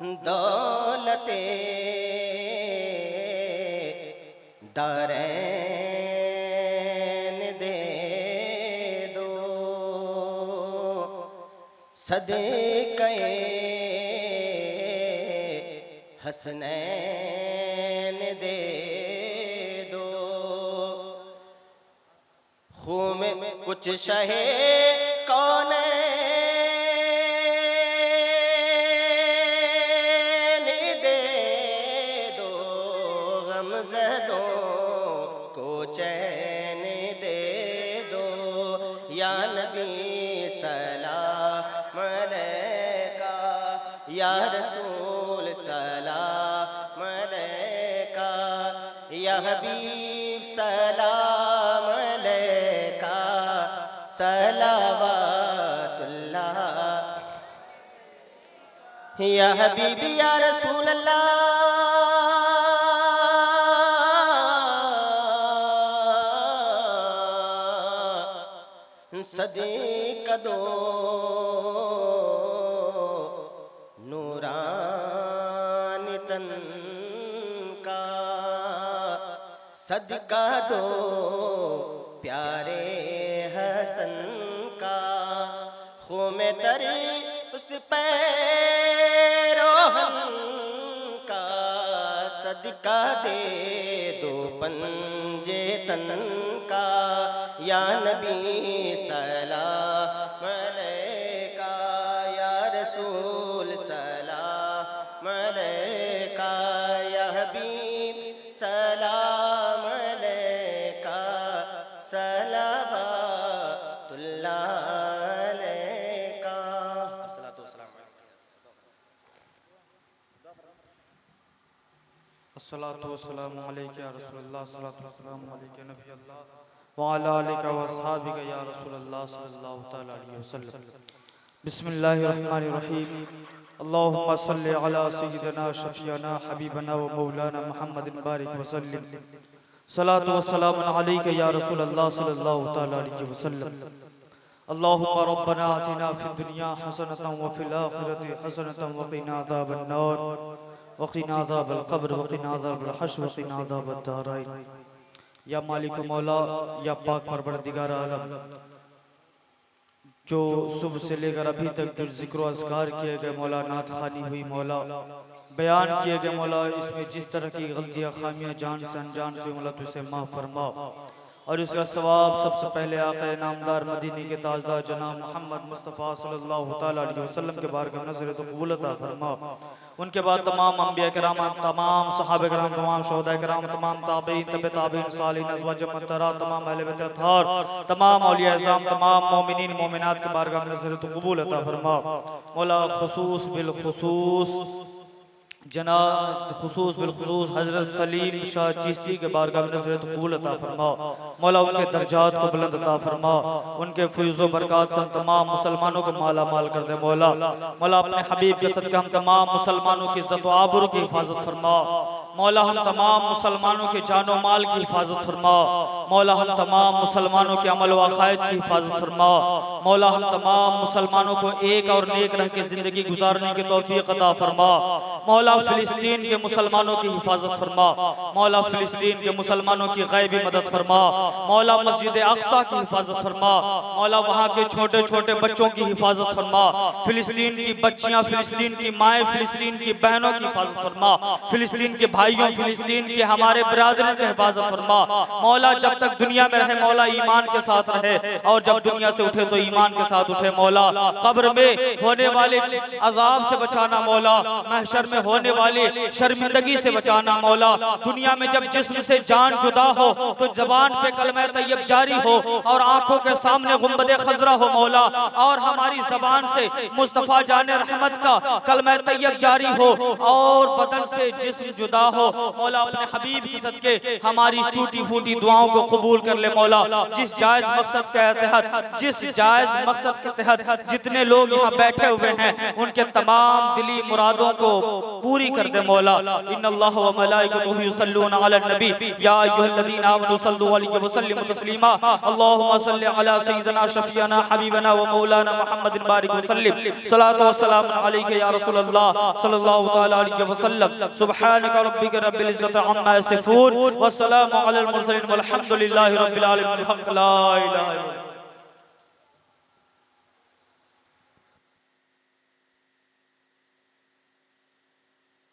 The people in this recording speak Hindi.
दौलते दारैन दे दो, सदक़े हसनैन दे दो। खून में कुछ शहे कौनैन दे दो, गमज़दों को चैन दे दो। या नबी सलाम अलैका, या रसूल सलाम अलैका, या हबीब सलाम अलैका, सलावतुल्लाह। या हबीबी या रसूल अल्लाह, सदक़ा दो नूरानी तन का, सदका दो प्यारे हसन का। खून में तर उस पैरोहन का, सदका दे दो पंजे तन का। या नबी सलाम अलैका, या रसूल सलाम अलैका, या हबीब सलाम अलैका, सलावतुल्लाह अलैका। अस्सलातु वस्सलाम अस्सलातु वस्सलामु अलैका या रसूलल्लाह, अस्सलातु वस्सलामु अलैका नबी अल्लाह व अला आलिका व अस्हाबिका या रसूलल्लाह सल्लल्लाहु तआला अलैहि वसल्लम। बिस्मिल्लाहिर रहमानिर रहीम। अल्लाहुम्मा सल्लि अला सय्यिदिना शफीअना हबीबना व मौलाना मुहम्मदिन बारिक वसल्लिम। सलातु वस्सलामु अलैका या रसूलल्लाह सल्लल्लाहु तआला अलैहि वसल्लम। अल्लाहुम्मा रब्बना आतिना फिद दुनिया हसनतन व फिल आखिरति हसनतन व क़िना अज़ाबन नार व क़िना अज़ाबल क़ब्र व क़िना अज़ाबल हश्र व क़िना अज़ाबद दारैन। या मालिक मौला, या पाक परवरदिगार आलम, जो सुबह से लेकर अभी तक जो जिक्र अज़कार किए गए मौला, नात खानी हुई मौला, बयान किए गए मौला, इसमें जिस तरह की गलतियाँ खामियाँ जान से अनजान से मौला तुझसे माफ़ फरमा, और इसका सवाब सबसे पहले आक़ा नामदार मदीने के ताजदार जनाब मोहम्मद मुस्तफ़ा सल्लल्लाहु तआला अलैहि वसल्लम के बारगाह नज़र तो कबूल अता फरमा। उनके बाद तमाम अंबिया किराम, तमाम सहाबा किराम, तमाम शोहदा किराम, तमाम ताबईन, तबे ताबईन, सालिहीन, अज़वाज मुत्तहरा, तमाम अहले बैत अतहार, तमाम औलिया इज़ाम, तमाम मोमिनीन मोमिनात के बारगाह नज़र तो कबूल अता फरमा। मौला खुसूस बिल खुसूस खुसूस हज़रत सलीम शाह चिश्ती के बारगाह में नज़रत कबूल अता फरमा। मौला उनके दर्जात को बुलंद अता फरमा, उनके फैज़ व बरक़ात से हम तमाम मुसलमानों को माला माल कर दे मौला। मौला अपने हबीब के सदक़े हम तमाम मुसलमानों की इज़्ज़त व आबरू की हिफाजत फरमा। मौला हम तमाम मुसलमानों के जानो माल की हिफाजत फरमा। मौला हम तमाम मुसलमानों के अमल व अक़ाइद की हिफाजत फरमा। मौला हम तमाम मुसलमानों को एक और नेक रह के ज़िंदगी गुजारने की तौफ़ीक़ अता फरमा। मौला फ़िलिस्तीन के मुसलमानों की हिफाजत फरमा। मौला फ़िलिस्तीन के मुसलमानों की ग़ैबी मदद फरमा। मौला मस्जिद अक़सा की हिफाजत फरमा। मौला वहाँ के छोटे छोटे बच्चों की हिफाजत फरमा। फ़िलिस्तीन की बच्चियाँ, फ़िलिस्तीन की माएँ, फ़िलिस्तीन की बहनों की हिफाजत फरमा। फ़िलिस्तीन के भाइयों, फ़िलिस्तीन के हमारे बिरादरों की हिफाजत फरमा। मौला जब तक दुनिया में रहे मौला ईमान के साथ रहे, और जब दुनिया से उठे तो ईमान के साथ उठे मौला। कब्र में होने वाले अजाब से बचाना मौला, महशर में होने वाली शर्मिंदगी से बचाना मौला। दुनिया में जब जिस्म से जान जुदा हो तो जबान पे कलमा तैयब जारी हो, और आंखों के सामने गुंबदे खजरा हो मौला, और हमारी जबान से मुस्तफा जाने रहमत का कलमा तैयब जारी हो, और बदन से जिस्म जुदा हो मौला। अपने हबीब के सदके हमारी टूटी फूटी दुआओं को को कबूल कर ले मौला। जिस जायज मकसद के तहत, जिस जायज मकसद के तहत जितने लोग यहाँ बैठे हुए हैं, उनके तमाम दिली मुरादों को पूरी कर दे मौला। इन्नल्लाह व मलाइकतुहु युसल्लूना अलन नबी या अय्युहल्लज़ीना आमनू सल्लु अलैहि व सल्लिमू तस्लीमा। अल्लाहुम्मा सल्लि अला सय्यिदिना शफीअना हबीबना व मौलाना मुहम्मदिन बारिक व सल्लिम। सलातु व सलाम अलैका या रसूलल्लाह सल्लल्लाहु तआला अलैहि व सल्लम। सुब्हानका रब्बिका रब्बिल इज्जति अम्मा यसिफून व सलामु अलल मुरसलीन वल्हम्दुलिल्लाहि रब्बिल आलमीन। ला इलाहा इल्लल्लाह।